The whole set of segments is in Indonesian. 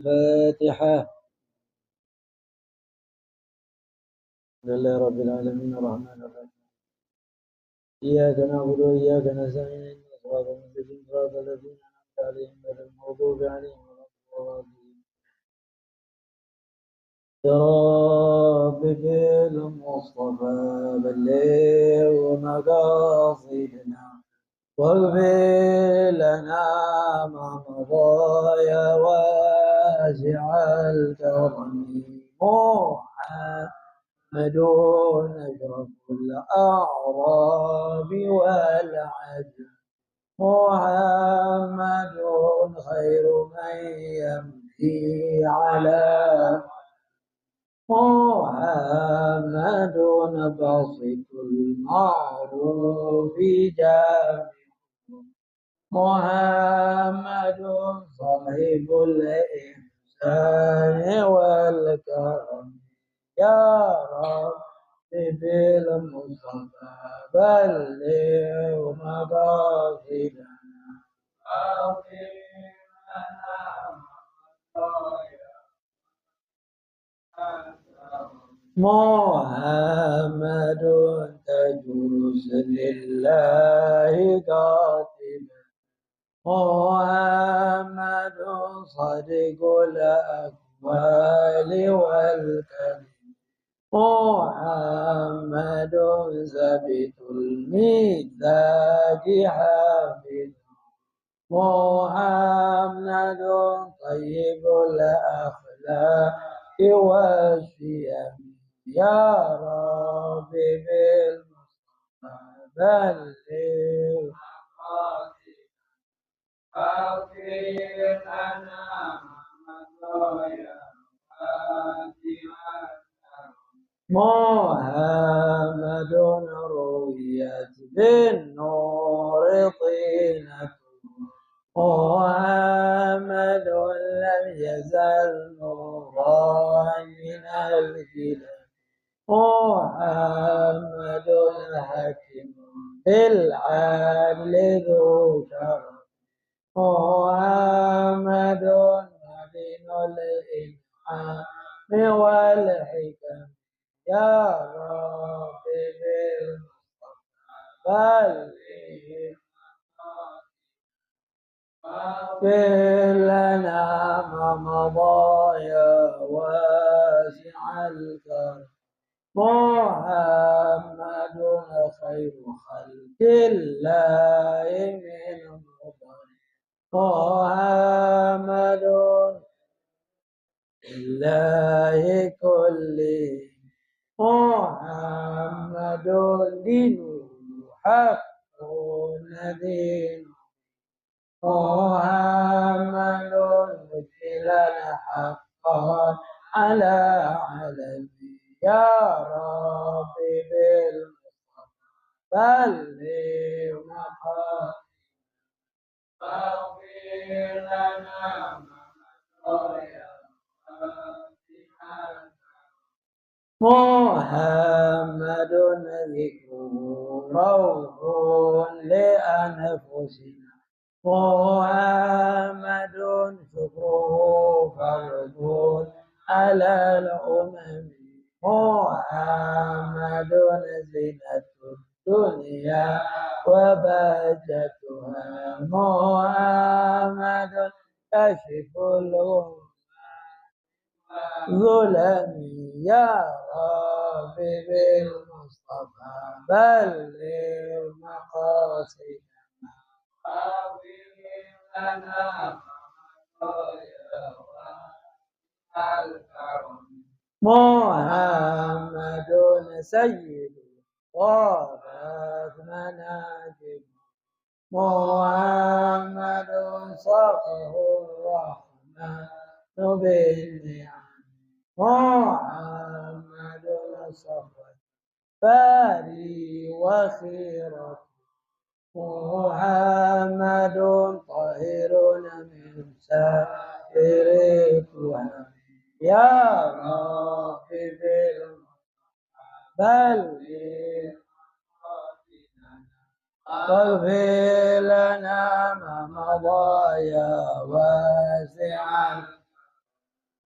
الفاتحة. الحمد لله رب العالمين الرحمن الرحيم، إياك نعبد وإياك نستعين، صراط المستقيم صراط الذين أنعمت عليهم غير المغضوب عليهم ولا الضالين. يا رب بالمصطفى بلغ مقاصدنا واغفر لنا ما مضى يا واسع الكرم. محمد أشرف الأعراب والعجم، محمد خير من يمشي على محمد بسيط المعروف جامع، محمد صاحب الإحسان والكرم. يا رب بالمصطفى بلغ مقاصدنا محمد تجوز لله قاتلا، محمد صادق الأقوال والكلم، محمد ثابت الميثاق حافظ، محمد طيب الأخلاق والشيم. يا رب بالمصطفى بلغ واغفر لنا محمد رويت بالنور طينة، محمد لم يزل نورا من الجلال، محمد حكيم بالعدل ذو شرف، محمد معدن الإنعام والحكم. يا رب بالمصطفى بلغ واغفر لنا ما مضى يا واسع الكرم، محمد خير خلق الله من مضر، محمد لله كله، محمد دينه حق نبي، محمد مثلا حقا على علمي. يا رب بالمصطفى بلغ مقاصدنا واغفر لنا ما محمد ذكره روح لأنفسنا، محمد شكره فرض على الأمم، محمد زينة الدنيا وبهجتها، محمد كشف الغم ظلمي. يا رب بالمصطفى بلغ مقاصدنا واغفر لنا محمد سيد طابت مناجم، محمد صفه الرحمن بالنعم، محمد صفوة باري وخيرة، محمد طاهر من سائر التهم. يا رب بلغ واغفر لنا ما مضى يا واسع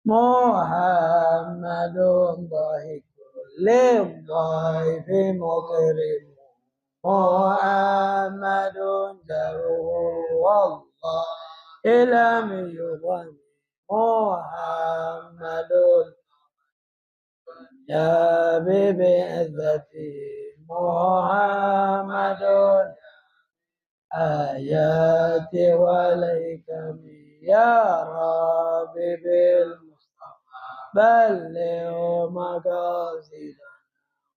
محمد ضاحك للضيف مكرم محمد جره والله لم يظلم محمد يا بعزتي محمد آياتي والحكم يا ربي بالمصطفى بلغ مقاصدنا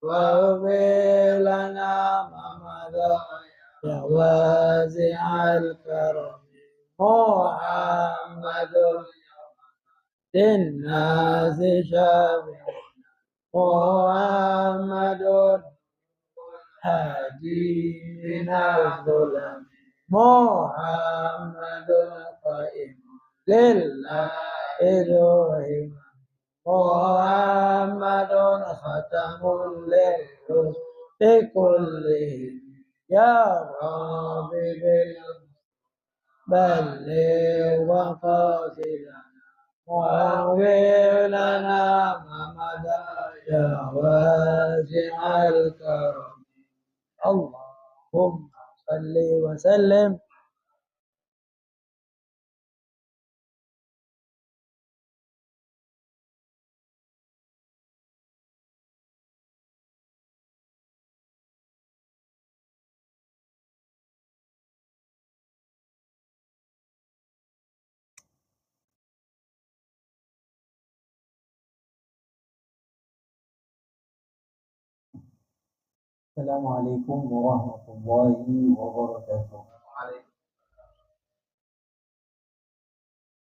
واغفر لنا ما مضى يا واسع الكرم محمد للناس شافع محمد هادي من الظلم محمد قائم لله ذو محمد ختم للرسل كلهم يا ربي بلغ مقاصدنا واغفر لنا ما مضى يا واسع الكرم اللهم صل وسلم. السلام عليكم ورحمة الله وبركاته.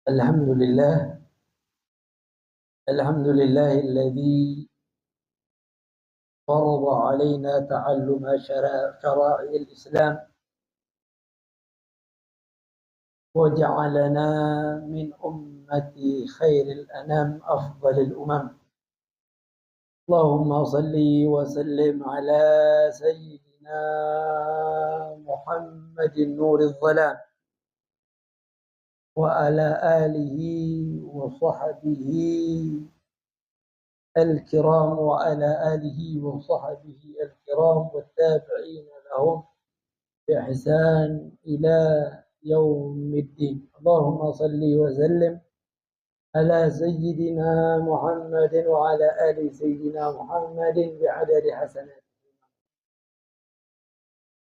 الحمد لله الذي فرض علينا تعلم شرائع الإسلام وجعلنا من أمة خير الأنام أفضل الأمم. اللهم صل وسلم على سيدنا محمد نور الظلام وعلى آله وصحبه الكرام والتابعين لهم بإحسان إلى يوم الدين. اللهم صل وسلم على سيدنا محمد وعلى آل سيدنا محمد بعدد حسناته.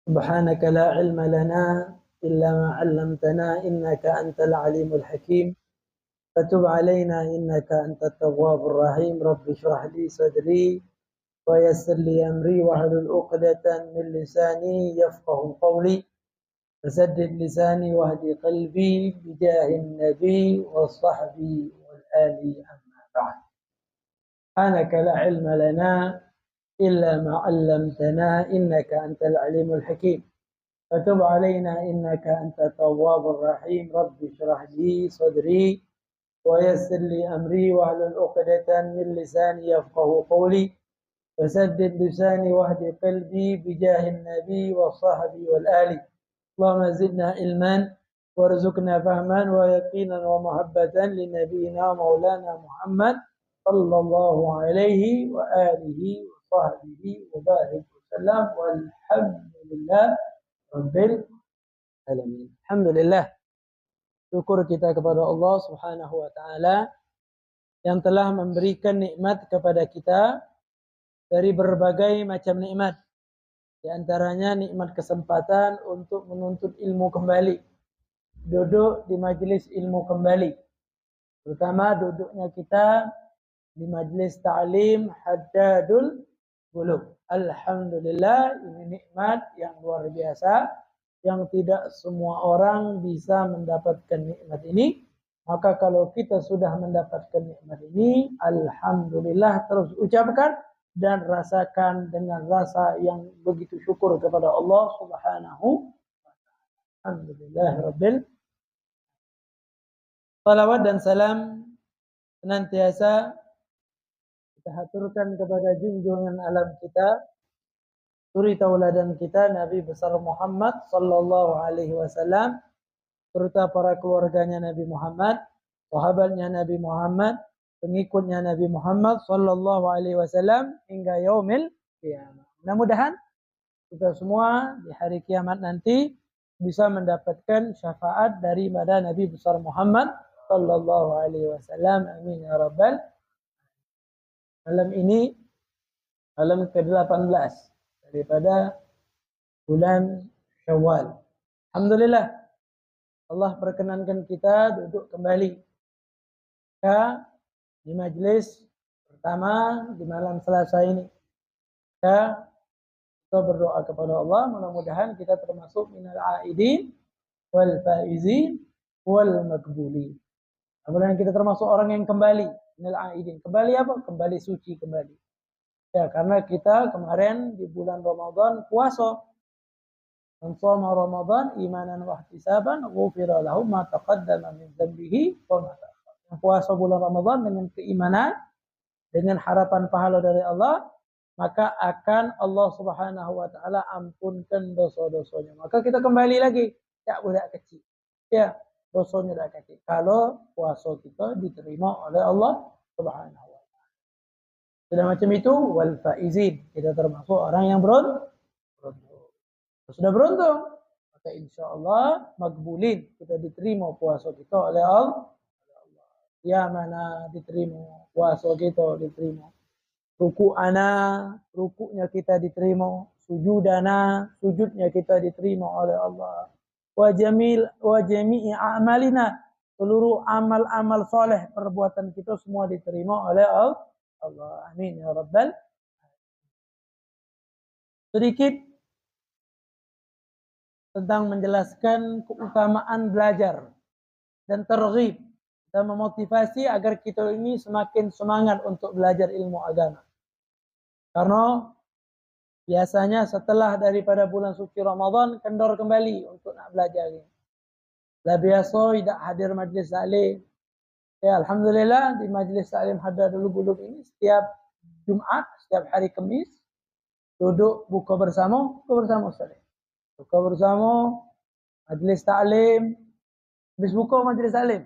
سبحانك لا علم لنا إلا ما علمتنا إنك أنت العليم الحكيم فتب علينا إنك أنت التواب الرحيم. رب اشرح لي صدري ويسر لي أمري واحلل عقدة من لساني يفقه قولي فسدد لساني واهدي قلبي بجاه النبي والصحبي والآل. أما بعد سبحانك لا علم لنا إلا ما علمتنا إنك أنت العليم الحكيم فتب علينا إنك أنت التواب الرحيم. رب اشرح لي صدري ويسر لي أمري واحلل عقدة من لساني يفقه قولي فسدد لساني واهدي قلبي بجاه النبي والصحبي والآل. اللهم زدنا علما وارزقنا فهما ويقينا ومحبة لنبينا مولانا محمد صلى الله عليه وآله وصحبه وبارك وسلم والحمد لله رب العالمين. Alhamdulillah, syukur kita kepada Allah Subhanahu wa taala yang telah memberikan nikmat kepada kita dari berbagai macam nikmat. Di antaranya nikmat kesempatan untuk menuntut ilmu kembali, duduk di majelis ilmu kembali, terutama duduknya kita di majelis ta'lim Haddadul Qulub. Alhamdulillah, ini nikmat yang luar biasa yang tidak semua orang bisa mendapatkan nikmat ini. Maka kalau kita sudah mendapatkan nikmat ini, alhamdulillah, terus ucapkan dan rasakan dengan rasa yang begitu syukur kepada Allah Subhanahu wa ta'ala. Alhamdulillah rabbil. Salawat dan salam senantiasa kita haturkan kepada junjungan alam kita, suri tauladan kita, Nabi besar Muhammad sallallahu alaihi wasallam, serta para keluarganya Nabi Muhammad, sahabatnya Nabi Muhammad, pengikutnya Nabi Muhammad sallallahu alaihi wasallam hingga yaumil qiyamah. Mudah-mudahan kita semua di hari kiamat nanti bisa mendapatkan syafaat daripada Nabi besar Muhammad sallallahu alaihi wasallam. Amin ya rabbal. Malam ini malam ke-18 daripada bulan Syawal. Alhamdulillah Allah perkenankan kita duduk kembali di majlis pertama di malam Selasa ini. Kita berdoa kepada Allah, mudah-mudahan kita termasuk minal aidin wal faizin wal makbulin. Mudah-mudahan kita termasuk orang yang kembali minal aidin. Kembali apa? Kembali suci kembali. Ya, karena kita kemarin di bulan Ramadan puasa. Man shoma Ramadan imanan wa ihtisaban ghufira lahu ma taqaddama min dhanbihi wa ma ta'akhkhar. Yang puasa bulan Ramadan dengan keimanan, dengan harapan pahala dari Allah, maka akan Allah Subhanahu wa taala ampunkan dosa-dosanya. Maka kita kembali lagi, tak budak kecil. Ya, dosanya dah kecil. Kalau puasa kita diterima oleh Allah Subhanahu wa taala. Sudah macam itu wal faizin, kita termasuk orang yang beruntung. Sudah beruntung, maka insya Allah makbulin, kita diterima puasa kita oleh Allah. Ya, mana diterima puasa kita diterima. Rukuknya kita diterima. Sujudnya kita diterima oleh Allah. Wa jami'i a'malina, seluruh amal-amal soleh perbuatan kita semua diterima oleh Allah. Amin ya rabbal. Sedikit tentang menjelaskan keutamaan belajar dan terghib dan memotivasi agar kita ini semakin semangat untuk belajar ilmu agama. Karena biasanya setelah daripada bulan suci Ramadan kendor kembali untuk nak belajar ini. Lah biasa tidak hadir majlis taklim. Ya, alhamdulillah di majlis taklim hadir dulu ini setiap Jumat, setiap hari Kamis duduk buka bersama Ustaz. Buka bersama majlis taklim. Habis buka majlis taklim.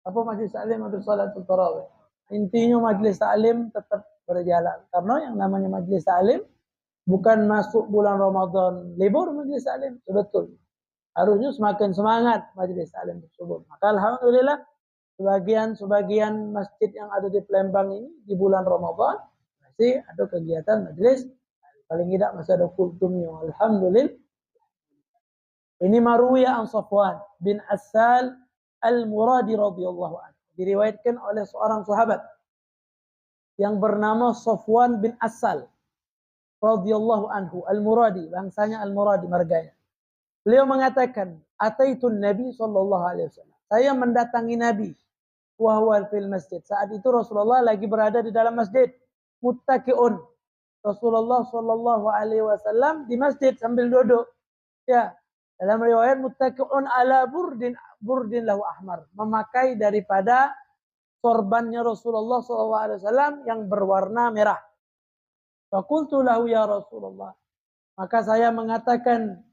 Apa majlis taklim? Majlis salatul tarawih. Intinya majlis taklim tetap berjalan. Karena yang namanya majlis taklim bukan masuk bulan Ramadan libur majlis taklim. Betul. Harusnya semakin semangat majlis taklim tersebut. Maka alhamdulillah sebagian masjid yang ada di Palembang ini di bulan Ramadan masih ada kegiatan majlis. Paling tidak masih ada kultumnya. Alhamdulillah. Ini marwiya an Safwan bin Assal Al-Muradi radhiyallahu anhu. Diriwayatkan oleh seorang sahabat yang bernama Safwan bin Assal radhiyallahu anhu Al-Muradi, bangsanya Al-Muradi marganya. Beliau mengatakan, "Ataitun Nabi sallallahu alaihi wasallam." Saya mendatangi Nabi wa huwa fil masjid. Saat itu Rasulullah lagi berada di dalam masjid, muttaqiun. Rasulullah sallallahu alaihi wasallam di masjid sambil duduk. Ya. Dalam riwayat muttaqi'un ala burdin lahu ahmar, memakai daripada sorbannya Rasulullah SAW yang berwarna merah. Faqultu lahu ya Rasulullah, maka saya mengatakan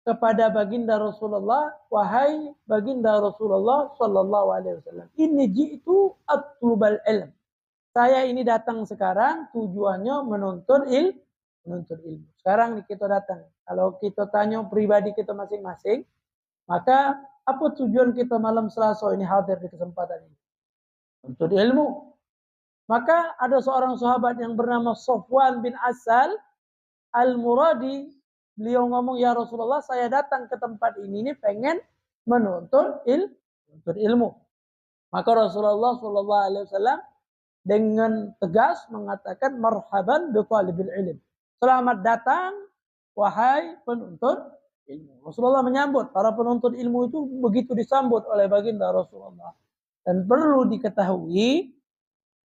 kepada baginda Rasulullah, wahai baginda Rasulullah SAW, inni ji'tu atlubal ilm. Saya ini datang sekarang tujuannya menuntut ilmu. Sekarang kita datang. Kalau kita tanya pribadi kita masing-masing, maka apa tujuan kita malam Selasa ini hadir di kesempatan ini? Untuk ilmu. Maka ada seorang sahabat yang bernama Safwan bin Assal Al-Muradi. Beliau ngomong, ya Rasulullah, saya datang ke tempat ini pengen menuntut ilmu. Maka Rasulullah SAW dengan tegas mengatakan, marhaban bi talibil ilm. Selamat datang, wahai penuntut ilmu. Rasulullah menyambut para penuntut ilmu itu begitu disambut oleh baginda Rasulullah. Dan perlu diketahui,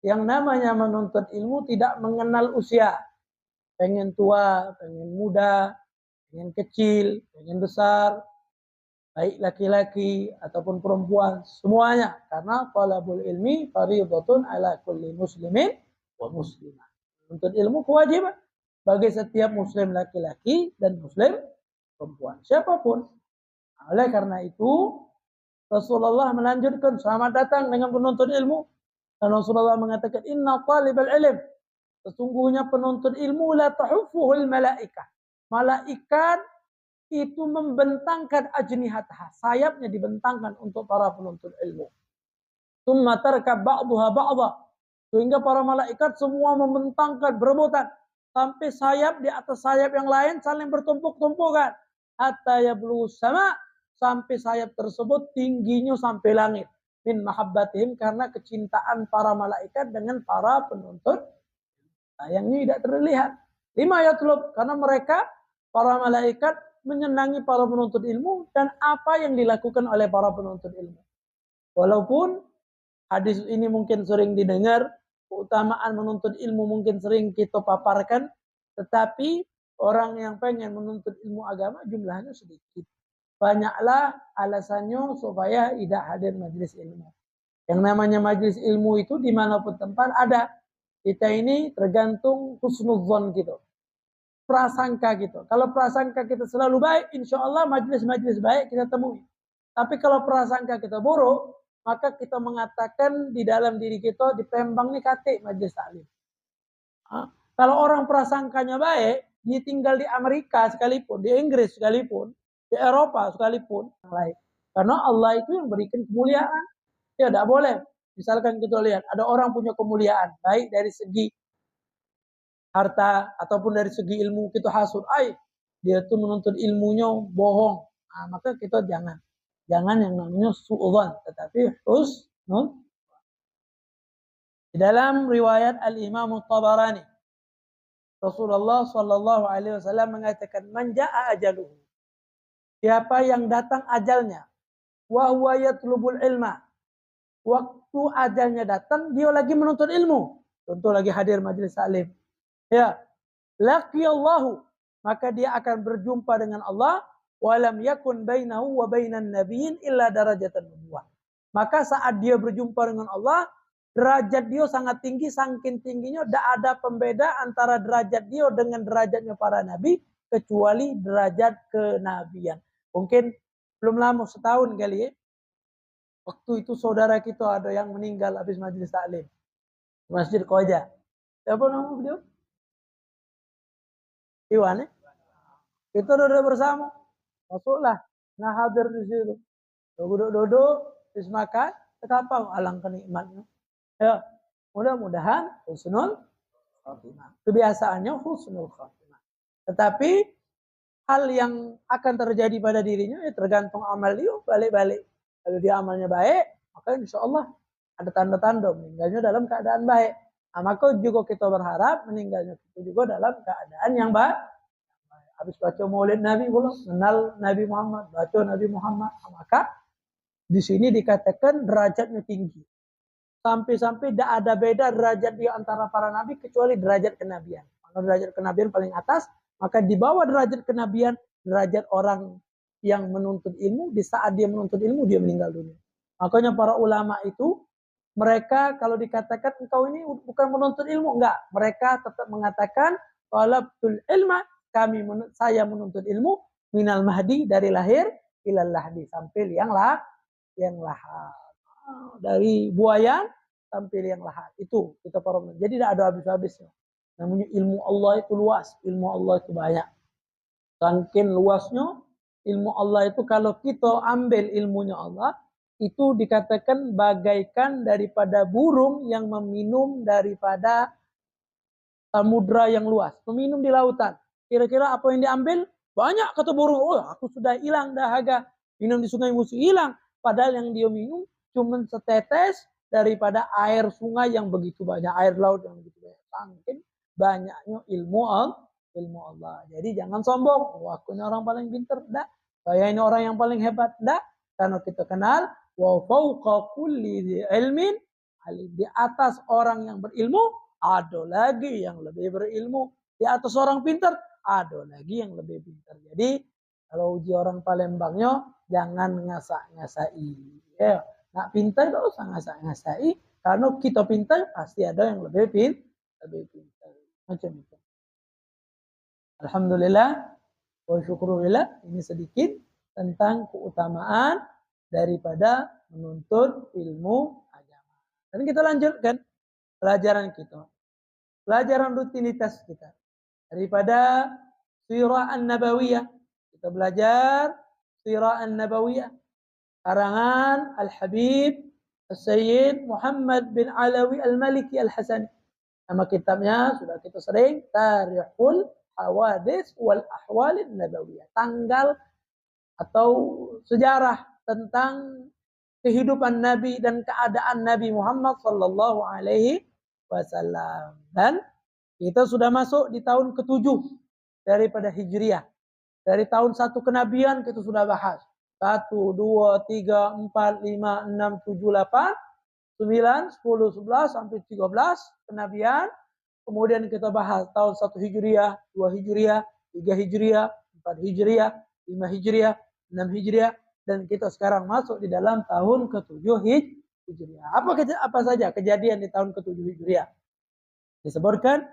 yang namanya menuntut ilmu tidak mengenal usia. Pengen tua, pengen muda, pengen kecil, pengen besar, baik laki-laki ataupun perempuan, semuanya. Karena talabul ilmi fardhatun ala kulli muslimin wa muslimah. Menuntut ilmu kewajiban bagi setiap muslim laki-laki dan muslim perempuan, siapapun. Oleh karena itu Rasulullah melanjutkan, selamat datang dengan penuntut ilmu. Dan Rasulullah mengatakan, inna talibal ilm, sesungguhnya penuntut ilmu la tahuffuhul malaikah. Malaikat itu membentangkan ajnihatha, sayapnya dibentangkan untuk para penuntut ilmu. Tsumma tarkab ba'daha ba'dha, sehingga para malaikat semua membentangkan berebutan sampai sayap di atas sayap yang lain saling bertumpuk-tumpukan. Hatta yablughu sama, sampai sayap tersebut tingginya sampai langit. Min mahabbatihim, karena kecintaan para malaikat dengan para penuntut. Sayangnya tidak terlihat. Lima yatlub, karena mereka para malaikat menyenangi para penuntut ilmu dan apa yang dilakukan oleh para penuntut ilmu. Walaupun hadis ini mungkin sering didengar, keutamaan menuntut ilmu mungkin sering kita paparkan, tetapi orang yang pengen menuntut ilmu agama jumlahnya sedikit. Banyaklah alasannya supaya tidak hadir majelis ilmu. Yang namanya majelis ilmu itu dimanapun tempat ada. Kita ini tergantung husnudzon kita, prasangka kita. Kalau prasangka kita selalu baik, insya Allah majelis-majelis baik kita temui. Tapi kalau prasangka kita buruk, maka kita mengatakan di dalam diri kita, di Pembang nih kate majelis taklim. Kalau orang prasangkanya baik, dia tinggal di Amerika sekalipun, di Inggris sekalipun, di Eropa sekalipun, lain. Karena Allah itu yang berikan kemuliaan. Ya, tidak boleh. Misalkan kita lihat, ada orang punya kemuliaan, baik dari segi harta ataupun dari segi ilmu, kita hasud. Dia tuh menuntut ilmunya bohong. Nah, maka kita jangan yang namanya su'udzon, tetapi husnul. Di dalam riwayat Al-Imam Tabarani, Rasulullah Shallallahu Alaihi Wasallam mengatakan, man jaa ajaluhu, siapa yang datang ajalnya, wa huwa yatlubul ilma, waktu ajalnya datang dia lagi menuntut ilmu, contoh lagi hadir majelis taklim, ya, laqiyallahu, maka dia akan berjumpa dengan Allah, walam yakun bainahu wa bainan nabiyyin illa darajatan nubuwah. Maka saat dia berjumpa dengan Allah, derajat dia sangat tinggi, saking tingginya tidak ada pembeda antara derajat dia dengan derajatnya para nabi, kecuali derajat kenabian. Mungkin belum lama, setahun kali ya, waktu itu saudara kita ada yang meninggal habis majelis taklim di Masjid Koja. Siapa nama beliau? Iwan ya? Kita duduk bersama, masuklah, nah hadir di situ, duduk, terus makan, betapa alangkah nikmatnya. Ya, mudah-mudahan husnul khatimah. Kebiasaannya husnul khatimah. Tetapi hal yang akan terjadi pada dirinya ya tergantung amal dia, balik-balik. Kalau dia amalnya baik, maka insya Allah ada tanda-tanda meninggalnya dalam keadaan baik. Nah, maka juga kita berharap meninggalnya kita juga dalam keadaan yang baik. Habis baca maulid Nabi, kenal Nabi Muhammad, baca Nabi Muhammad, maka di sini dikatakan derajatnya tinggi. Sampai-sampai tidak ada beda derajat dia antara para nabi kecuali derajat kenabian. Kalau derajat kenabian paling atas, maka di bawah derajat kenabian, derajat orang yang menuntut ilmu, di saat dia menuntut ilmu, dia meninggal dunia. Makanya para ulama itu, mereka kalau dikatakan engkau ini bukan menuntut ilmu, enggak. Mereka tetap mengatakan, talabtul ilma, saya menuntut ilmu, minal mahdi, dari lahir, ilal lahdi, sampai yang lahat. Dari buaya sampai liang lahat, itu kita para. Jadi tidak ada habis-habisnya. Namanya ilmu Allah itu luas, ilmu Allah itu banyak. Saking luasnya ilmu Allah itu, kalau kita ambil ilmunya Allah, itu dikatakan bagaikan daripada burung yang meminum daripada samudra yang luas, meminum di lautan. Kira-kira apa yang diambil? Banyak, kata burung. Oh, aku sudah hilang dahaga, minum di sungai musuh hilang. Padahal yang dia minum cuma setetes daripada air sungai yang begitu banyak, air laut yang begitu banyak. Saking banyaknya ilmu Allah. Jadi jangan sombong, oh, aku ini orang paling pintar, enggak. Saya ini orang yang paling hebat, enggak. Karena kita kenal, wa fauqa kulli ilmin alim. Di atas orang yang berilmu, ada lagi yang lebih berilmu. Di atas orang pintar, ada lagi yang lebih pintar. Jadi kalau uji orang Palembangnya, jangan ngasak-ngasai. Ya. Nak pintar tidak usah ngasak-ngasai, karena kita pintar pasti ada yang lebih pintar. Macam itu. Alhamdulillah wa syukurillah, ini sedikit tentang keutamaan daripada menuntut ilmu agama. Dan kita lanjutkan pelajaran kita. Pelajaran rutinitas kita. Daripada Sirah An-Nabawiyah. Kita belajar Sirah An-Nabawiyah. Karangan Al-Habib Sayyid Muhammad bin Alawi Al-Maliki Al-Hasani. Nama kitabnya sudah kita sering. Tarikhul Hawadis wal Ahwalin Nabawiyah. Tanggal atau sejarah tentang kehidupan Nabi dan keadaan Nabi Muhammad sallallahu alaihi wasallam. Dan kita sudah masuk di tahun ke-7 daripada Hijriah. Dari tahun 1 kenabian kita sudah bahas. 1, 2, 3, 4, 5, 6, 7, 8, 9, 10, 11 sampai 13 kenabian. Kemudian kita bahas tahun 1 Hijriah, 2 Hijriah, 3 Hijriah, 4 Hijriah, 5 Hijriah, 6 Hijriah, dan kita sekarang masuk di dalam tahun ke-7 Hijriah. Apa saja kejadian di tahun ke-7 Hijriah? Disebutkan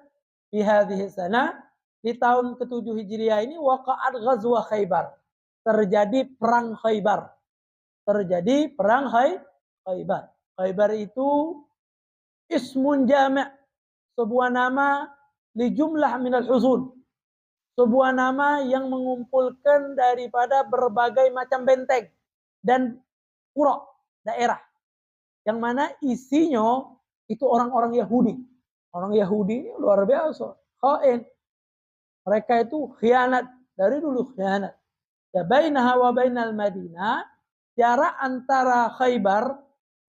fi hadhihi sana, di tahun ke-7 Hijriah ini waqa'at ghazwa Khaybar. Terjadi perang Khaybar. Terjadi perang Khaybar. Khaybar itu ismun jami', sebuah nama li jumlah minal huzun. Sebuah nama yang mengumpulkan daripada berbagai macam benteng dan pura daerah. Yang mana isinya itu orang-orang Yahudi. Orang Yahudi ini luar biasa. Khain. Mereka itu khianat. Dari dulu khianat. Ya bainaha wa bainal Madinah. Jarak antara Khaybar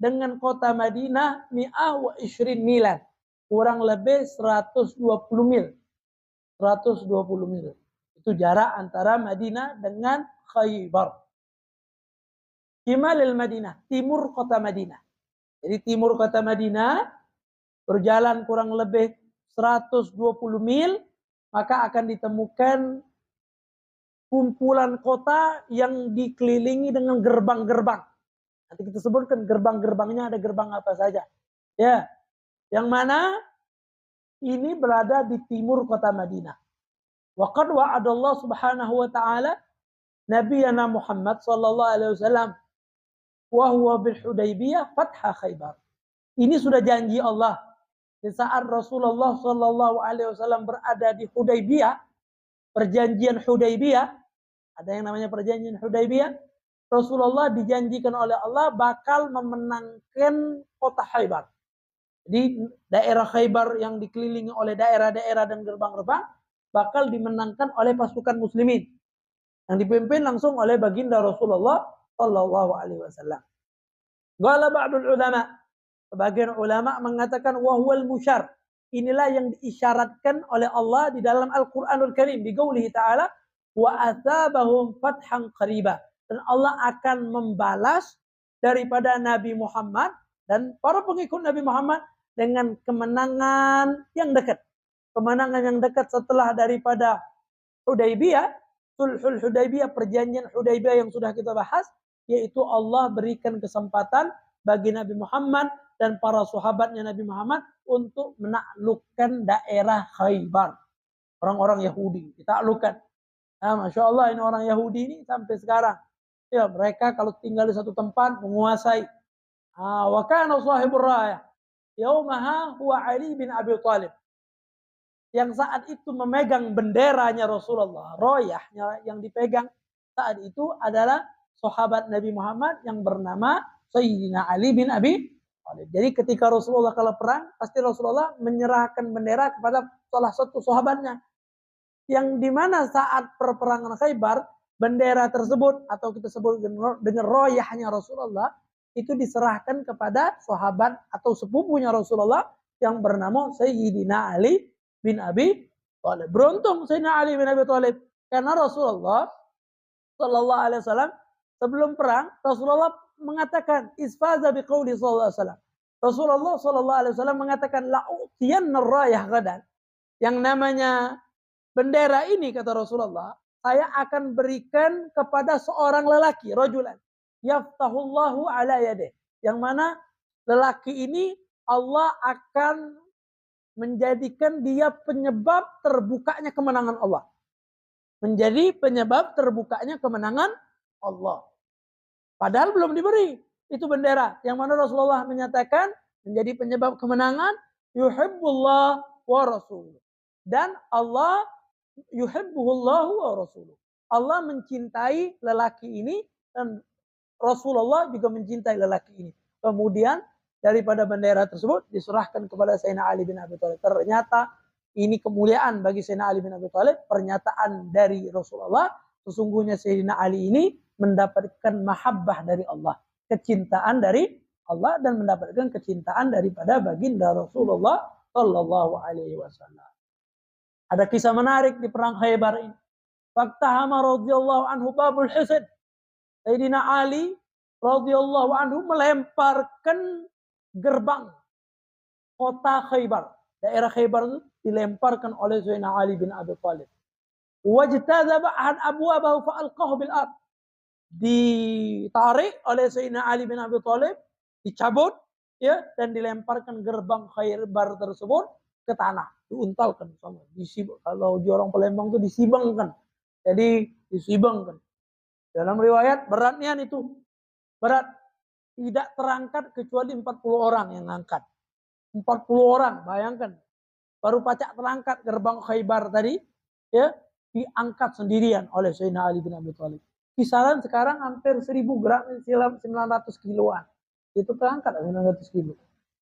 dengan kota Madinah 120 milan. Kurang lebih 120 mil. 120 mil. Itu jarak antara Madinah dengan Khaybar. Shimalil Madinah, timur kota Madinah. Jadi timur kota Madinah berjalan kurang lebih 120 mil, maka akan ditemukan kumpulan kota yang dikelilingi dengan gerbang-gerbang. Nanti kita sebutkan gerbang-gerbangnya, ada gerbang apa saja. Ya, yang mana ini berada di timur kota Madinah. Wa qad wa'adallahu subhanahu wa ta'ala Nabiyana Muhammad sallallahu alaihi wasallam wa huwa bil Hudaybiyah fatha Khaybar. Ini sudah janji Allah. Di saat Rasulullah sallallahu alaihi wasallam berada di Hudaybiyah, perjanjian Hudaybiyah, ada yang namanya perjanjian Hudaybiyah, Rasulullah dijanjikan oleh Allah bakal memenangkan kota Khaybar. Jadi daerah Khaybar yang dikelilingi oleh daerah-daerah dan gerbang-gerbang bakal dimenangkan oleh pasukan muslimin yang dipimpin langsung oleh baginda Rasulullah sallallahu alaihi wasallam. Qala ba'dul ulama, sebagian ulama mengatakan wahwal musyar. Inilah yang diisyaratkan oleh Allah di dalam Al-Qur'anul Karim bi qoulihi ta'ala wa atsabahum fathan qariba. Dan Allah akan membalas daripada Nabi Muhammad dan para pengikut Nabi Muhammad dengan kemenangan yang dekat. Kemenangan yang dekat setelah daripada Hudaybiyah, Sulhul Hudaybiyah, perjanjian Hudaybiyah yang sudah kita bahas, yaitu Allah berikan kesempatan bagi Nabi Muhammad dan para sahabatnya Nabi Muhammad untuk menaklukkan daerah Khaybar. Orang-orang Yahudi ditaklukkan. Nah, Masya Allah, ini orang Yahudi ini sampai sekarang. Ya, mereka kalau tinggal di satu tempat menguasai. Wa kana sahibur rayah yaumaha huwa Ali bin Abi Thalib. Yang saat itu memegang benderanya Rasulullah, royahnya yang dipegang saat itu adalah sahabat Nabi Muhammad yang bernama Sayyidina Ali bin Abi Thalib. Jadi ketika Rasulullah kalau perang, pasti Rasulullah menyerahkan bendera kepada salah satu sahabatnya. Yang dimana saat perperangan Khaybar, bendera tersebut atau kita sebut dengan royahnya Rasulullah itu diserahkan kepada sahabat atau sepupunya Rasulullah yang bernama Sayyidina Ali bin Abi Thalib. Beruntung Sayyidina Ali bin Abi Thalib karena Rasulullah sallallahu alaihi wasallam sebelum perang Rasulullah mengatakan isfaza biqauli sallallahu alaihi wasallam. Rasulullah sallallahu alaihi wasallam mengatakan la'utiyanna rayah gadan. Yang namanya bendera ini kata Rasulullah, saya akan berikan kepada seorang lelaki, rajulan yaftahullahu ala yadih. Yang mana lelaki ini Allah akan menjadikan dia penyebab terbukanya kemenangan Allah. Menjadi penyebab terbukanya kemenangan Allah. Padahal belum diberi itu bendera. Yang mana Rasulullah menyatakan menjadi penyebab kemenangan, yuhibbullah wa rasuluh. Dan Allah yuhibbuhullahu wa rasuluh. Allah mencintai lelaki ini dan Rasulullah juga mencintai lelaki ini. Kemudian daripada bendera tersebut diserahkan kepada Sayyidina Ali bin Abi Thalib. Ternyata ini kemuliaan bagi Sayyidina Ali bin Abi Thalib. Pernyataan dari Rasulullah, sesungguhnya Sayyidina Ali ini mendapatkan mahabbah dari Allah, kecintaan dari Allah, dan mendapatkan kecintaan daripada baginda Rasulullah Sallallahu Alaihi Wasallam. Ada kisah menarik di perang Khaybar ini. Faktahama radhiyallahu anhu babul hisin. Sayyidina Ali radhiyallahu anhu melemparkan gerbang kota Khaybar. Daerah Khaybar itu dilemparkan oleh Sayyidina Ali bin Abi Thalib. Wajtazaba ahad abwabahu fa'alqahu bil ard. Ditarik oleh Sayyidina Ali bin Abi Thalib, dicabut ya, dan dilemparkan gerbang Khaybar tersebut ke tanah, diuntalkan sama, kalau di orang Palembang itu disibangkan. Jadi disibangkan. Dalam riwayat beratnya itu berat, tidak terangkat kecuali 40 orang yang ngangkat. 40 orang, bayangkan. Baru pacak terangkat gerbang Khaybar tadi, ya, diangkat sendirian oleh Sayyidina Ali bin Abi Thalib. Kisaran sekarang hampir 1000 gram, 900 kiloan. Itu terangkat 900 kilo.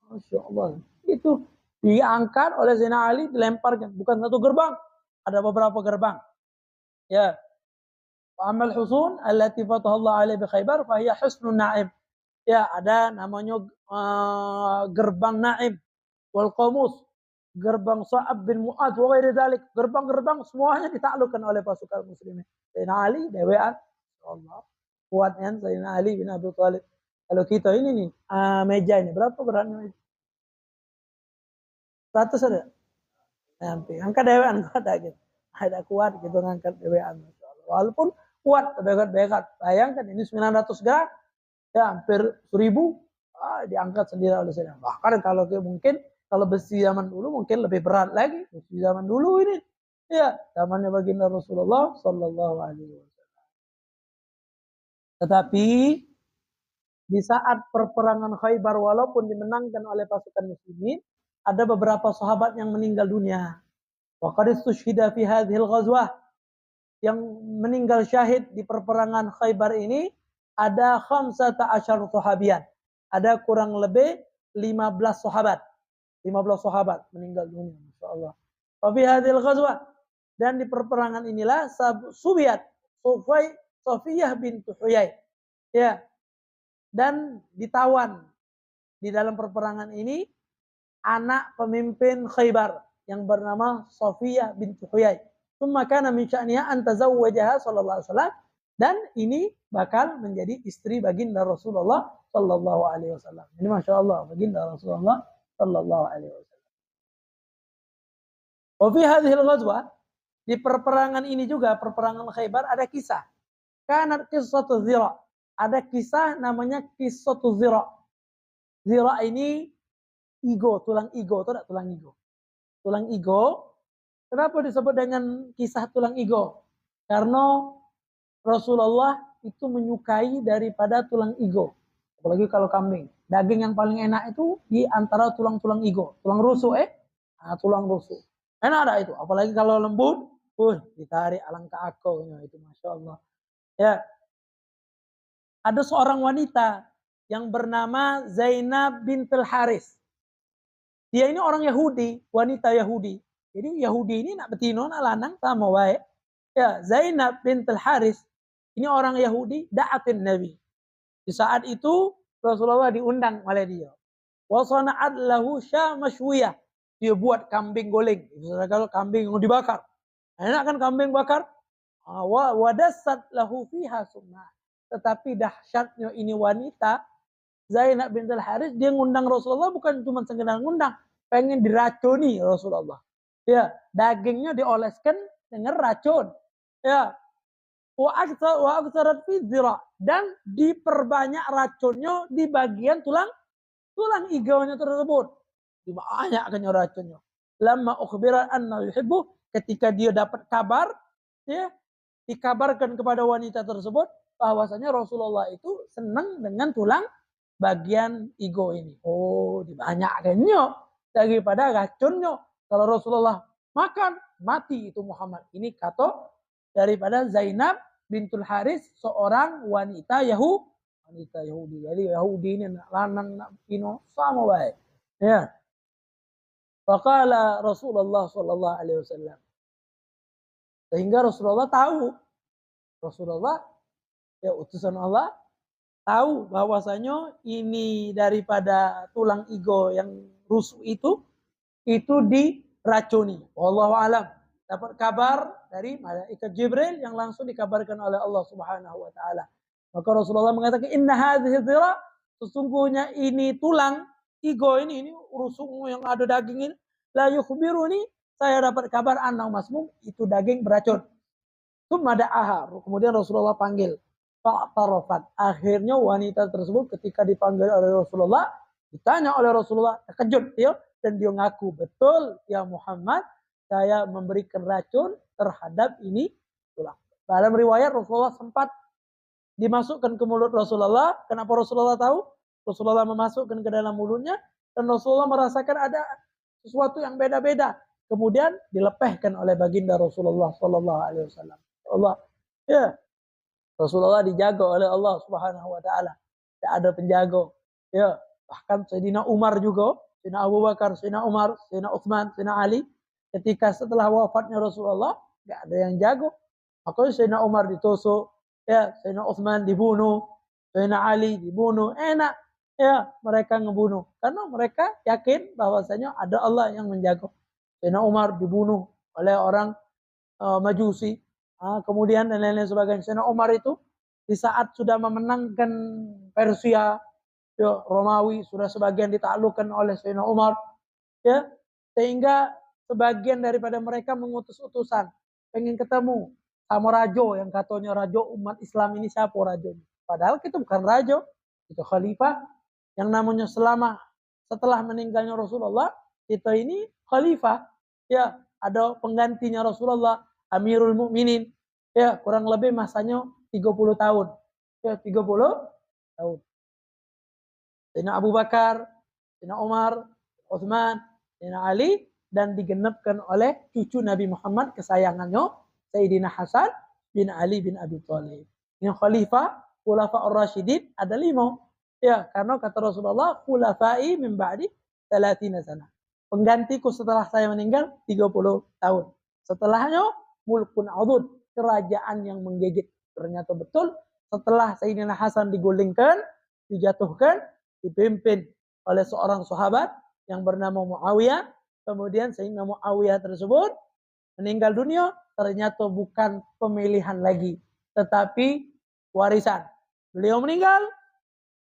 Masya Allah. Itu diangkat oleh Sayyidina Ali, dilemparkan. Bukan satu gerbang, ada beberapa gerbang. Ya. Amal husun allati fatahallahu alaihi bi Khaybar fa hiya husnun na'im. Ya, ada namanya gerbang Naim wal Qamus, gerbang Sa'ab bin Mu'adz wa ghairi dzalik. Gerbang-gerbang semuanya ditaklukkan oleh pasukan muslimin. Sayyidina Ali dewean, Allah. Kuatnya Sayyidina Ali bin Abi Thalib. Kalau kita ini nih, meja ini berapa beratnya? 100 ada? Sampai angkat dewean kuat gitu. Ada kuat gitu ngangkat dewean. Walaupun kuat berat-berat. Bayangkan ini 900 gram, ya hampir 1000 diangkat sendiri oleh saya. Bahkan kalau mungkin kalau besi zaman dulu mungkin lebih berat lagi. Besi zaman dulu ini, ya zamannya baginda Rasulullah Sallallahu Alaihi Wasallam. Tetapi di saat perperangan Khaybar, walaupun dimenangkan oleh pasukan muslimin, ada beberapa sahabat yang meninggal dunia. Wa qad istushhida fi hadhil ghazwah. Yang meninggal syahid di perperangan Khaybar ini ada 15 sahabian. Ada kurang lebih 15 sahabat. 15 sahabat meninggal dunia, masyaallah. Wa fi hadhil ghazwah, dan di perperangan inilah Safiyah bintu Huyai. Ya. Dan ditawan di dalam perperangan ini anak pemimpin Khaybar yang bernama Safiyah bintu Huyai. Tsumma kana min sya'niha an tazawwajaha sallallahu alaihi wasallam, dan ini bakal menjadi istri baginda Rasulullah sallallahu alaihi wasallam. Ini masyaallah baginda Rasulullah sallallahu alaihi wasallam. Wa fi hadhihi al-ghazwah, di perperangan ini juga, perperangan Khaybar, ada kisah. Kanat qissatu Zira. Ada kisah namanya qissatu Zira. Zira ini igo, tulang igo, tahu enggak tulang igo? Tulang igo. Kenapa disebut dengan kisah tulang igo? Karena Rasulullah itu menyukai daripada tulang igo. Apalagi kalau kambing. Daging yang paling enak itu di antara tulang-tulang igo. Tulang rusuk tulang rusuk. Enak ada itu. Apalagi kalau lembut. Ditarik alangkah akonya itu. Masya Allah. Ya. Ada seorang wanita yang bernama Zainab bintul Haris. Dia ini orang Yahudi. Wanita Yahudi. Jadi Yahudi ini nak betino, nak lanang, sama baik. Ya, Zainab bintul Haris. Ini orang Yahudi, da'atin Nabi. Di saat itu, Rasulullah diundang oleh dia. Wa sana'at lahu syamashwiyah. Dia buat kambing goreng. Kalau kambing yang dibakar. Enak kan kambing bakar? Wa dassat lahu fiha sunnah. Tetapi dahsyatnya ini wanita, Zainab bintul Haris, dia ngundang Rasulullah bukan cuma sekedar ngundang. Pengen diracuni Rasulullah. Ya, dagingnya dioleskan dengan racun. Ya. Wa aktsarat fi dzira, dan diperbanyak racunnya di bagian tulang igaunya tersebut. Dibanyakkannya racunnya. Lamma ukhbira anna yuhibbu, ketika dia dapat kabar, ya, dikabarkan kepada wanita tersebut bahwasanya Rasulullah itu senang dengan tulang bagian igo ini. Oh, dibanyakkannya daripada racunnya. Kalau Rasulullah makan, mati itu Muhammad. Ini kata daripada Zainab bintul Haris, seorang wanita Yahudi. Jadi Yahudi ini lanang nak pino sama baik. Ya. Faqala Rasulullah sallallahu alaihi wasallam. Sehingga Rasulullah tahu. Rasulullah ya utusan Allah tahu bahwasanya ini daripada tulang igo yang rusuk itu diracuni. Wallahu alam. Dapat kabar dari malaikat Jibril yang langsung dikabarkan oleh Allah Subhanahu wa taala. Maka Rasulullah mengatakan inna hadhihi dhira, sesungguhnya ini tulang igo ini rusukmu yang ada daging ini, la yukhbiruni, saya dapat kabar anna masmum, itu daging beracun. Tsumma da'aha, kemudian Rasulullah panggil. Fa'tarafat. Akhirnya wanita tersebut ketika dipanggil oleh Rasulullah, ditanya oleh Rasulullah, terkejut dia dan dia ngaku, betul ya Muhammad, saya memberikan racun terhadap ini tulang. Dalam riwayat Rasulullah sempat dimasukkan ke mulut Rasulullah. Kenapa Rasulullah tahu? Rasulullah memasukkan ke dalam mulutnya dan Rasulullah merasakan ada sesuatu yang beda-beda. Kemudian dilepehkan oleh baginda Rasulullah sallallahu alaihi wasallam. Allah, ya, Rasulullah dijaga oleh Allah Subhanahu wa taala. Tidak ada penjaga. Ya, bahkan Sayyidina Umar juga, Sayyidina Abu Bakar, Sayyidina Umar, Sayyidina Utsman, Sayyidina Ali, ketika setelah wafatnya Rasulullah, enggak ada yang jago. Maka Sayyidina Umar ditusuk, ya, Sayyidina Utsman dibunuh, Sayyidina Ali dibunuh. Enak, ya, mereka ngebunuh karena mereka yakin bahwasanya ada Allah yang menjaga. Sayyidina Umar dibunuh oleh orang Majusi. Kemudian dan lain-lain sebagainya. Sayyidina Umar itu di saat sudah memenangkan Persia, ya, Romawi sudah sebagian ditaklukkan oleh Sayyidina Umar, ya, sehingga sebagian daripada mereka mengutus utusan pengen ketemu sama rajo yang katanya rajo umat Islam ini. Siapa rajonya? Padahal kita bukan rajo, itu khalifah yang namanya setelah meninggalnya Rasulullah, kita ini khalifah, ya, ada penggantinya Rasulullah, Amirul Mukminin, ya, kurang lebih masanya 30 tahun. Ya, 30 tahun. Sayyidina Abu Bakar, Sayyidina Umar, Utsman, Sayyidina Ali, dan digenapkan oleh cucu Nabi Muhammad kesayangannya, Sayyidina Hasan bin Ali bin Abi Thalib. Yang khalifah, khulafa ar-rasyidin ada 5. Ya, karena kata Rasulullah, khulafai min ba'di 30 sana. Penggantiku setelah saya meninggal 30 tahun. Setelahnya mulkun adud, kerajaan yang menggigit. Ternyata betul setelah Sayyidina Hasan digulingkan, dijatuhkan, dipimpin oleh seorang sahabat yang bernama Muawiyah. Kemudian Sayyidina Muawiyah tersebut meninggal dunia, ternyata bukan pemilihan lagi, tetapi warisan. Beliau meninggal,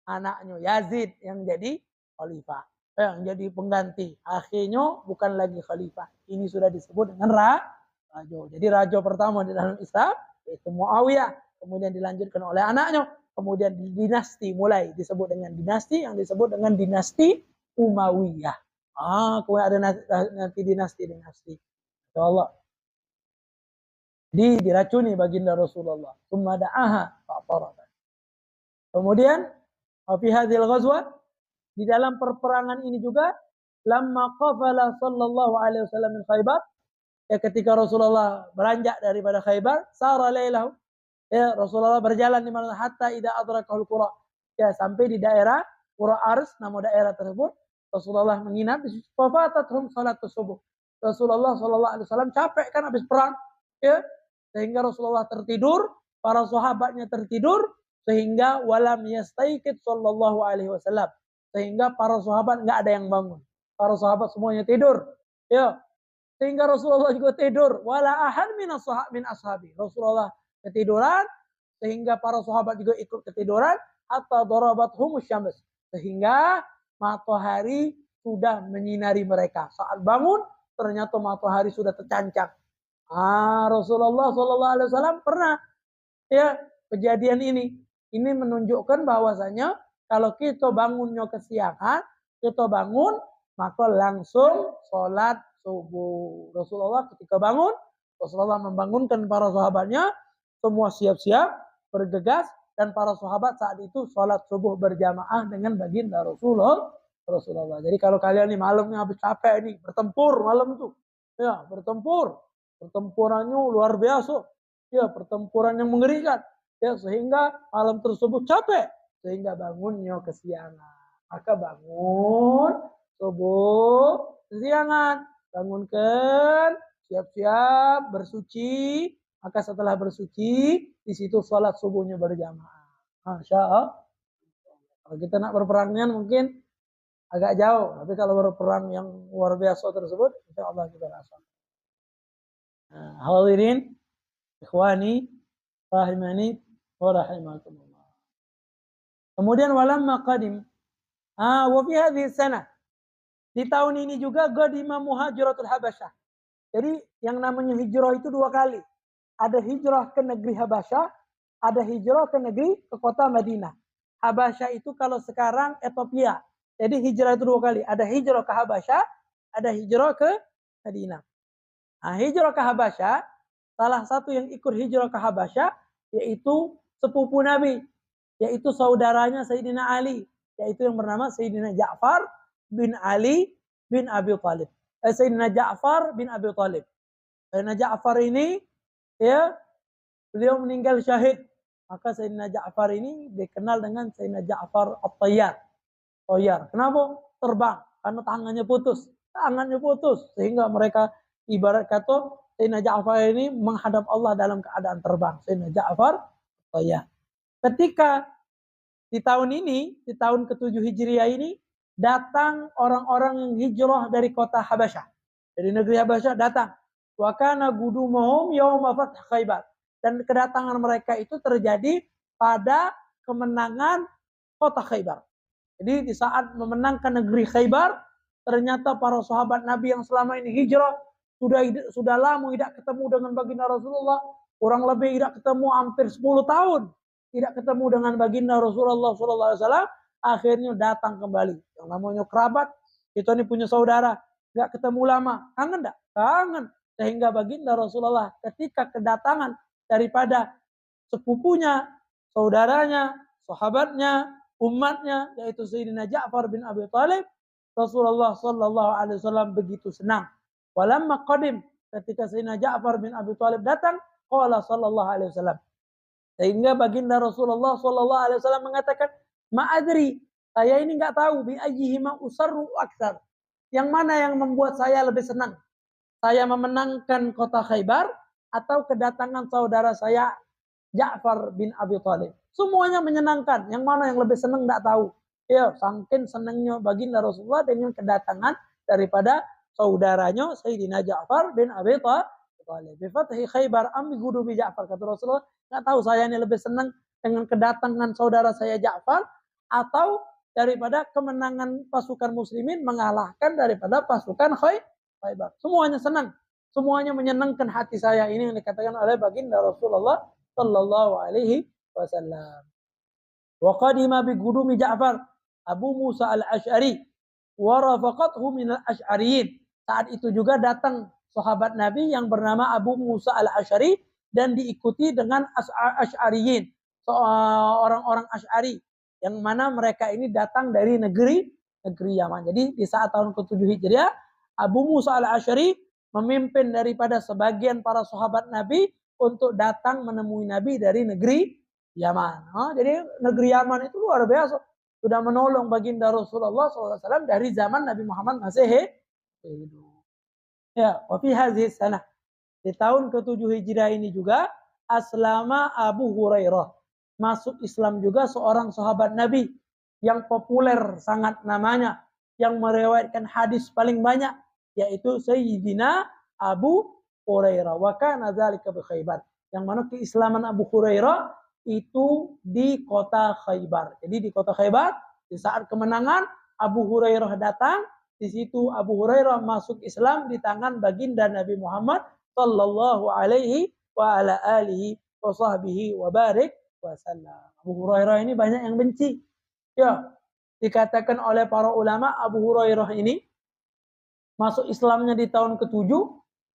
anaknya Yazid yang jadi khalifah, yang jadi pengganti. Akhirnya bukan lagi khalifah. Ini sudah disebut dengan rajo. Jadi rajo pertama di dalam Islam yaitu Muawiyah, kemudian dilanjutkan oleh anaknya, kemudian dinasti mulai disebut dengan dinasti yang disebut dengan dinasti Umayyah. Kemudian ada nanti dinasti. Insyaallah. Diracuni baginda Rasulullah. Tsumma da'aha fa'tarafat. Kemudian fi hadhil ghazwa, di dalam perperangan ini juga, lamma qafala sallallahu alaihi wasallam min Khaibar, ya, ketika Rasulullah beranjak daripada Khaibar, sara lailahu, ya, Rasulullah berjalan di mana hatta idza adrakahul qura, ya, sampai di daerah Qura Ars, nama daerah tersebut. Rasulullah menginap di situ. Fafatathum salatus subuh. Rasulullah sallallahu alaihi wasallam capek kan habis perang, ya, sehingga Rasulullah tertidur, para sahabatnya tertidur, sehingga walam yastaiqid sallallahu alaihi wasallam, sehingga para sahabat enggak ada yang bangun. Para sahabat semuanya tidur, ya. Sehingga Rasulullah juga tidur. Wala ahad min ashabi. Rasulullah ketiduran, sehingga para sahabat juga ikut ketiduran. Hatta darabathumus syams, sehingga matahari sudah menyinari mereka. Saat bangun, ternyata matahari sudah tercancang. Rasulullah sallallahu alaihi wasallam pernah, ya, kejadian ini. Ini menunjukkan bahwasanya kalau kita bangunnya kesiangan, kita bangun maka langsung sholat subuh. Rasulullah ketika bangun, Rasulullah membangunkan para sahabatnya, semua siap-siap, bergegas dan para sahabat saat itu sholat subuh berjamaah dengan baginda Rasulullah. Jadi kalau kalian nih malamnya habis capek nih bertempur malam itu, ya bertempur, pertempurannya luar biasa, ya pertempuran yang mengerikan, ya sehingga malam tersebut capek, sehingga bangunnya kesiangan. Maka bangun subuh kesiangan, bangunkan, siap-siap bersuci. Maka setelah bersuci, di situ sholat subuhnya berjamaah. Masya Allah. Kalau kita nak berperangnya mungkin agak jauh, tapi kalau berperang yang luar biasa tersebut, insya Allah kita rasakan. Hadirin, ikhwani, rahimani, wa rahimakumullah. Kemudian walamma qadim, wa fi hadhihi sanah, di tahun ini juga qadima muhajiratul Habasyah. Jadi yang namanya hijrah itu 2 kali. Ada hijrah ke negeri Habasyah, ada hijrah ke kota Madinah. Habasyah itu kalau sekarang Ethiopia. Jadi hijrah itu 2 kali. Ada hijrah ke Habasyah, ada hijrah ke Madinah. Nah, hijrah ke Habasyah, salah satu yang ikut hijrah ke Habasyah yaitu sepupu Nabi, yaitu saudaranya Sayyidina Ali, yaitu yang bernama Sayyidina Ja'far bin Ali bin Abi Thalib. Sayyidina Ja'far bin Abi Thalib. Sayyidina Ja'far ini, ya, beliau meninggal syahid. Maka Sayyidina Ja'far ini dikenal dengan Sayyidina Ja'far At-Tayyar. Kenapa? Terbang. Karena tangannya putus. Sehingga mereka ibarat kata Sayyidina Ja'far ini menghadap Allah dalam keadaan terbang. Sayyidina Ja'far At-Tayyar. Ketika di tahun ini, di tahun ke-7 Hijriah ini, datang orang-orang yang hijrah dari kota Habasyah. Dari negeri Habasyah datang. Wa kana gudumuhum yauma fath Khaybar. Dan kedatangan mereka itu terjadi pada kemenangan kota Khaybar. Jadi di saat memenangkan negeri Khaybar, ternyata para sahabat Nabi yang selama ini hijrah sudah lama tidak ketemu dengan baginda Rasulullah, kurang lebih tidak ketemu hampir 10 tahun tidak ketemu dengan baginda Rasulullah SAW, akhirnya datang kembali. Yang namanya kerabat, kita ini punya saudara, nggak ketemu lama, kangen enggak? Kangen. Sehingga baginda Rasulullah ketika kedatangan daripada sepupunya, saudaranya, sahabatnya, umatnya, yaitu Sayyidina Ja'far bin Abi Thalib, Rasulullah SAW begitu senang. Walamma qadim, ketika Sayyidina Ja'far bin Abi Thalib datang, qala sallallahu alaihi wasallam. Sehingga baginda Rasulullah SAW mengatakan, ma'adri, saya ini nggak tahu bi ayyihima usarru aktsar. Yang mana yang membuat saya lebih senang? Saya memenangkan kota Khaybar atau kedatangan saudara saya Ja'far bin Abi Thalib. Semuanya menyenangkan. Yang mana yang lebih senang enggak tahu. Ya, saking senangnya baginda Rasulullah dengan kedatangan daripada saudaranya Sayyidina Ja'far bin Abi Thalib. Bi fathi Khaybar am bi gudubi Ja'far, kata Rasulullah, enggak tahu saya ini lebih senang dengan kedatangan saudara saya Ja'far atau daripada kemenangan pasukan muslimin mengalahkan daripada pasukan Khaybar. Semuanya senang. Semuanya menyenangkan hati saya. Ini yang dikatakan oleh baginda Rasulullah sallallahu alaihi wasallam. Wa qadima bi gudumi Ja'far Abu Musa al-Asy'ari wa rafaqathu min al-Asy'ariyin. Saat itu juga datang sahabat Nabi yang bernama Abu Musa al-Asy'ari dan diikuti dengan Asy'ariyin, orang-orang Asy'ari yang mana mereka ini datang dari negeri Yaman. Jadi di saat tahun ke-7 Hijriah, Abu Musa al-Asy'ari memimpin daripada sebagian para sahabat Nabi untuk datang menemui Nabi dari negeri Yaman. Jadi negeri Yaman itu luar biasa. Sudah menolong baginda Rasulullah SAW dari zaman Nabi Muhammad masih hidup. Ya, wa fi hadhihi sanah. Di tahun ke-7 Hijriah ini juga aslama Abu Hurairah. Masuk Islam juga seorang sahabat Nabi yang populer sangat namanya, yang meriwayatkan hadis paling banyak, yaitu Sayyidina Abu Hurairah. Wa kana dzalika bi Khaybar. Yang mana keislaman Abu Hurairah itu di kota Khaybar. Jadi di kota Khaybar, di saat kemenangan Abu Hurairah datang, di situ Abu Hurairah masuk Islam di tangan baginda Nabi Muhammad sallallahu alaihi wa ala alihi wa sahbihi wa barik wasallam. Abu Hurairah ini banyak yang benci. Ya, dikatakan oleh para ulama Abu Hurairah ini masuk Islamnya di tahun ke-7,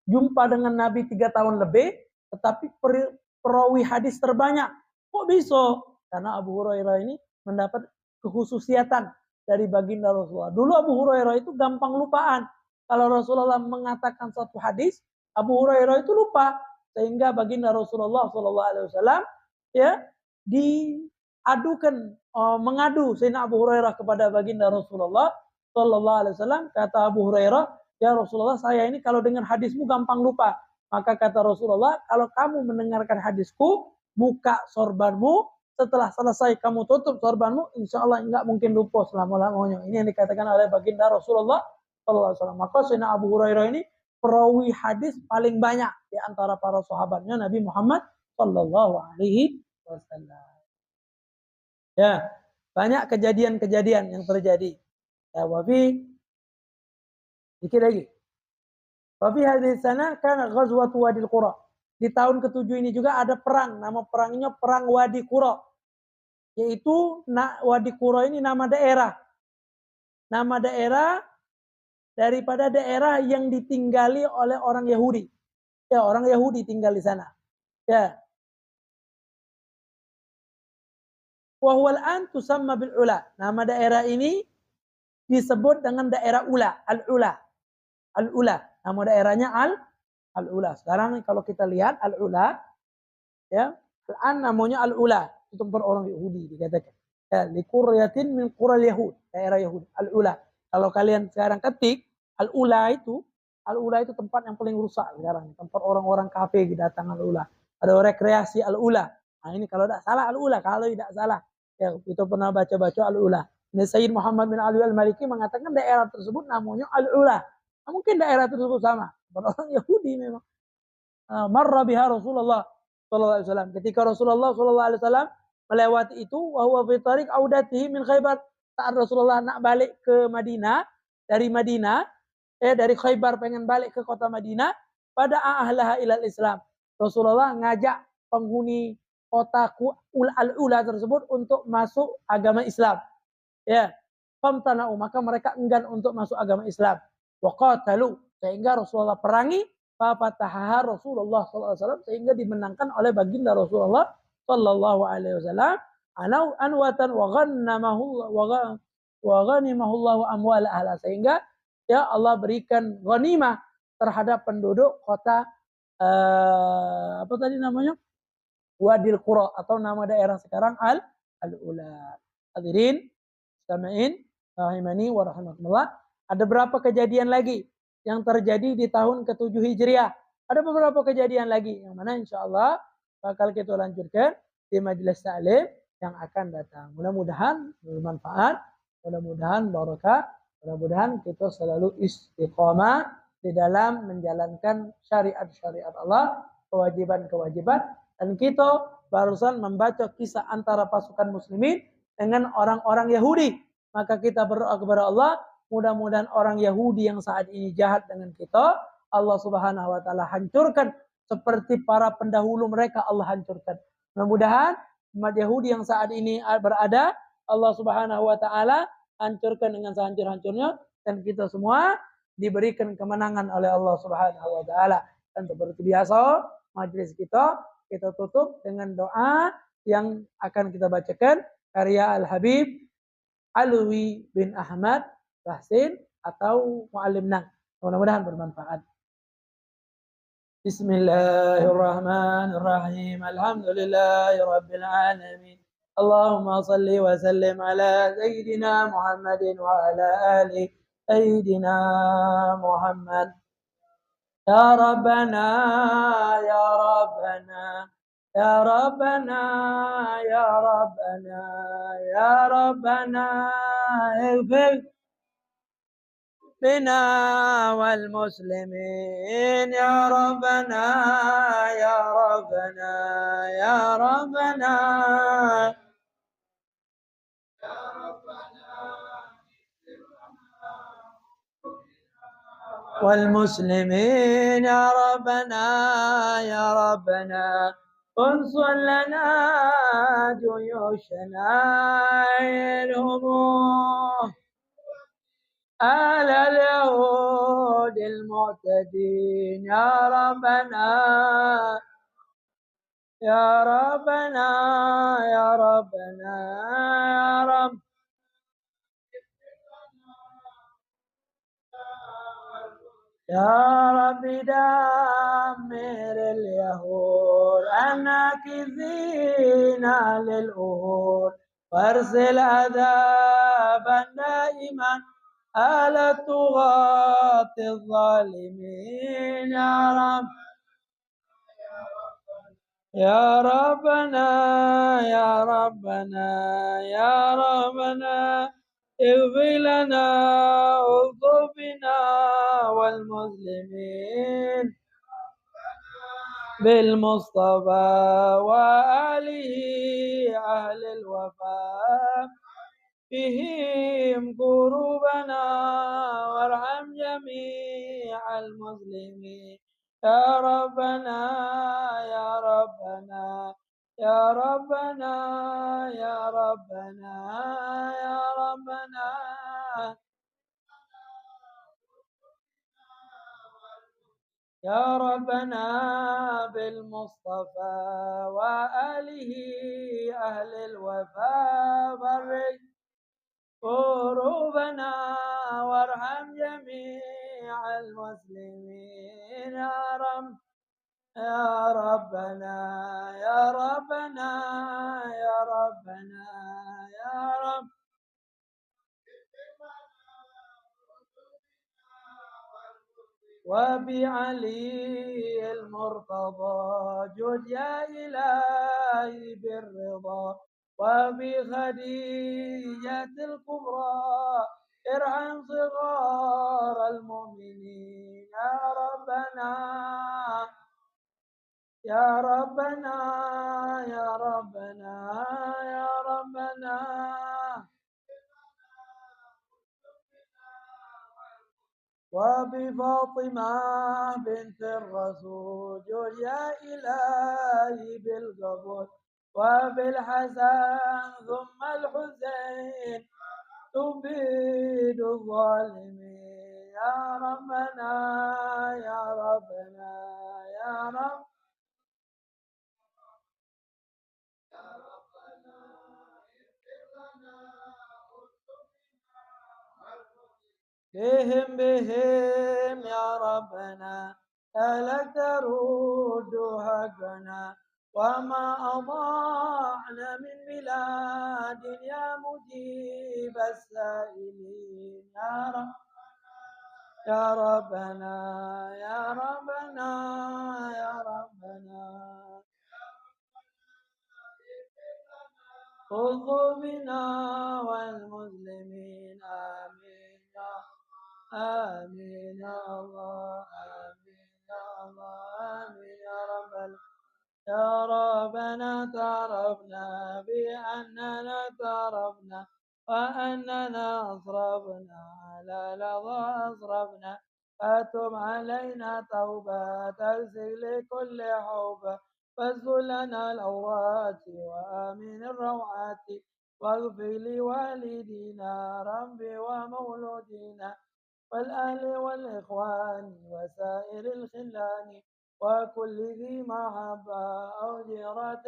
jumpa dengan Nabi 3 tahun lebih, tetapi perawi hadis terbanyak. Kok bisa? Karena Abu Hurairah ini mendapat kekhususiatan dari baginda Rasulullah. Dulu Abu Hurairah itu gampang lupaan. Kalau Rasulullah mengatakan suatu hadis, Abu Hurairah itu lupa. Sehingga baginda Rasulullah SAW ya diadukan, mengadu Sayyidina Abu Hurairah kepada baginda Rasulullah SAW. Kata Abu Hurairah, ya Rasulullah, saya ini kalau dengar hadismu gampang lupa. Maka kata Rasulullah, kalau kamu mendengarkan hadisku, buka sorbanmu, setelah selesai kamu tutup sorbanmu, insya Allah nggak mungkin lupa selama-lamanya. Ini yang dikatakan oleh baginda Rasulullah SAW. Maka Sayyidina Abu Hurairah ini perawi hadis paling banyak di antara para sahabatnya Nabi Muhammad Sallallahu Alaihi Wasallam. Ya, banyak kejadian-kejadian yang terjadi. Ya, wafi dikit lagi. Wafi hadis sana kan ghazwatu Wadil Qura. Di tahun ke-7 ini juga ada perang, nama perangnya Perang Wadi Qura. Yaitu Wadi Qura ini nama daerah. Nama daerah daripada daerah yang ditinggali oleh orang Yahudi. Ya, orang Yahudi tinggal di sana. Ya. Wa huwa al-an tusamma bil Ula. Nama daerah ini disebut dengan daerah Ula, Al-Ula. Al-Ula. Nama daerahnya Al-Ula. Sekarang kalau kita lihat Al-Ula, ya, Al-an namanya Al-Ula. Itu tempat orang Yahudi dikatakan. Ya, liquryatin min qural Yahud, daerah Yahudi, Al-Ula. Kalau kalian sekarang ketik Al-Ula itu tempat yang paling rusak sekarang. Tempat orang-orang kafir datang Al-Ula. Ada rekreasi Al-Ula. Nah, ini kalau tidak salah Al-Ula, kalau tidak salah. Ya, itu pernah baca-baca Al-Ula. Ini Sayyid Muhammad bin Ali Al-Maliki mengatakan daerah tersebut namanya Al-Ula. Nah, mungkin daerah tersebut sama. Orang Yahudi memang. Marra biha Rasulullah sallallahu alaihi wasallam. Ketika Rasulullah sallallahu alaihi wasallam melewati itu, wa huwa fi tariq audatihi min Khaybar. Saat Rasulullah nak balik ke Madinah, dari Khaybar pengen balik ke kota Madinah, pada ahlaha ilal Islam. Rasulullah ngajak penghuni kota Al-Ula tersebut untuk masuk agama Islam. Ya, famtana'u, maka mereka enggan untuk masuk agama Islam. Wa qatalu, sehingga Rasulullah perangi, fatahaha Rasulullah SAW, sehingga dimenangkan oleh baginda Rasulullah SAW. Anwatan wa ghanimahullahu amwal ahla, sehingga ya Allah berikan ghanimah terhadap penduduk kota apa tadi namanya? Wadil Qura, atau nama daerah sekarang Al-Ula. Hadirin sami'in rahimani wa rahimakumullah. Ada berapa kejadian lagi yang terjadi di tahun ke-7 Hijriah? Ada beberapa kejadian lagi yang mana insyaallah bakal kita lanjutkan di majelis ta'lim yang akan datang. Mudah-mudahan bermanfaat, mudah-mudahan barakah, mudah-mudahan kita selalu istiqamah di dalam menjalankan syariat-syariat Allah, kewajiban-kewajiban. Dan kita barusan membaca kisah antara pasukan muslimin dengan orang-orang Yahudi. Maka kita berdoa kepada Allah, mudah-mudahan orang Yahudi yang saat ini jahat dengan kita, Allah Subhanahu wa taala hancurkan seperti para pendahulu mereka, Allah hancurkan. Mudah-mudahan umat Yahudi yang saat ini berada, Allah Subhanahu wa taala hancurkan dengan sehancur-hancurnya, dan kita semua diberikan kemenangan oleh Allah Subhanahu wa taala. Dan seperti biasa, majelis kita tutup dengan doa yang akan kita bacakan, karya Al-Habib Alwi bin Ahmad Bahsin atau Muallim Nang. Mudah-mudahan bermanfaat. Bismillahirrahmanirrahim. Alhamdulillahi rabbil alamin. Allahumma salli wa sallim ala sayyidina Muhammadin wa ala ali sayyidina Muhammad. Ya Rabbana, Ya Rabbana, Ya Rabbana, Ya Rabbana, Ya Rabbana, اغفر بنا والمسلمين. يا ربنا، يا ربنا، يا ربنا، والمسلمين. يا ربنا، يا ربنا، انصر لنا جيوشنا الهموم على اليهود المعتدين. يا ربنا، يا ربنا يا ربنا يا رب يا رب دمر اليهود الناكثين للأهود وارسل عذابا دائما على الطغاة الظالمين يا رب يا ربنا يا ربنا يا ربنا اغفر لنا والطف بنا والمسلمين بالمصطفى وآله أهل الوفاء بهم قلوبنا وارحم جميع المسلمين يا ربنا يا ربنا يا ربنا يا ربنا يا ربنا يا ربنا بالمصطفى وآله أهل الوفاء فرج قلوبنا وارحم جميع المسلمين يا رب يا ربنا يا ربنا يا ربنا يا رب وبعلي المرتضى جد يا إلهي بالرضا وبخديجة الكبرى ارحم صغار المؤمنين يا ربنا يا ربنا يا ربنا يا ربنا وبفاطمة بنت الرسول جل يا إلهي بالقبول وبالحسن ثم الحسين تبيد الظالمين يا ربنا يا ربنا يا رب بهم يا ربنا ألا ترد حقنا وما أضعنا من بلاد يا مجيب السائلين يا رب يا ربنا يا ربنا يا ربنا خذ بنا والمسلمين آمين يا آمين يا الله آمين يا الله آمين يا رب يا ربنا تعرفنا بأننا تعرفنا وأننا أصرفنا على لظى أصرفنا فتب علينا توبة تغسل لكل حوبة فاسلل لنا الأوقات وآمن الروعات واغفر لوالدينا ربي ومولودينا والأهل والإخوان وسائر الخلان وكل ذي محبة أو جيرة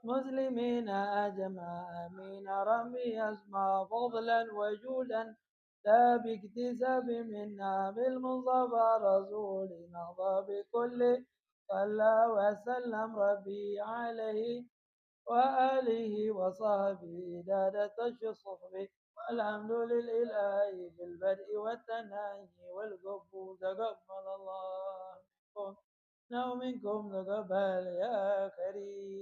مسلمين أجمع آمين ربي أسمع فضلا وجودا لا باكتساب منا بالمصطفى رسولنا بكل صلى وسلم ربي عليه وآله وصحبه دادة الصحب الحمد لله بالبدء والتناهي والقبول تقبل الله منكم ومنكم تقبل يا كريم.